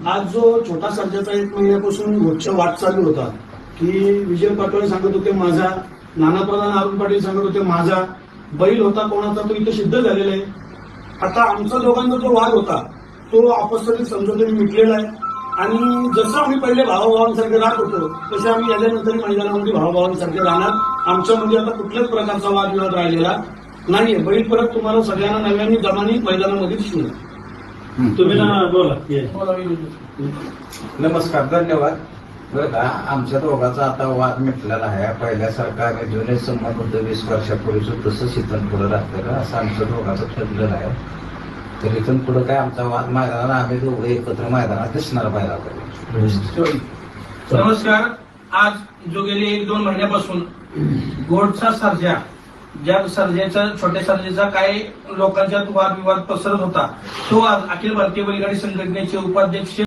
आज जो छोटा सर्जाचा 1 महिन्यापासून मोर्चा वाट चालू होता की विजय पाटोळे सांगत होते माझा, नाना प्रधान अरुण पाटील सांगत होते माझा, बैल होता कोणाचा तो इथे सिद्ध झालेला आहे. आता आमचा दोघांचा जो वाद होता तो आपत्कालीन समजूतीने मिटलेला आहे आणि जसं आम्ही पहिले भावाभावांसारखे राहत होतो तसे आम्ही याच्यानंतर मैदानामध्ये भावाभावांसारखे राहणार. आमच्यामध्ये आता कुठल्याच प्रकारचा वादविवाद राहिलेला नाहीये. बैल परत तुम्हाला सगळ्यांना नव्याने जमानी मैदानामध्ये दिसणार. तुम्ही ना बोला. नमस्कार, धन्यवाद. बरं का, आमच्या दोघांचा आता वाद मिटलेला आहे. पहिल्यासारखा आम्ही जुने संबंध होतो 20 वर्षापूर्वीच तसंच इथून पुढे राहतं का असं आमच्या दोघांचं ठरलेलं आहे. तर इथून पुढे काय आमचा वाद मैदानात आम्ही दोघं एकत्र मैदानात दिसणार पाहिजे. नमस्कार. आज जो गेले 1-2 महिन्यापासून गोडचा सर्जा, ज्या सर्जाचा छोट्या सर्जाचा काय लोकांच्यात वादविवाद पसरत होता तो आज अखिल भारतीय बैलगाडी संघटनेचे उपाध्यक्ष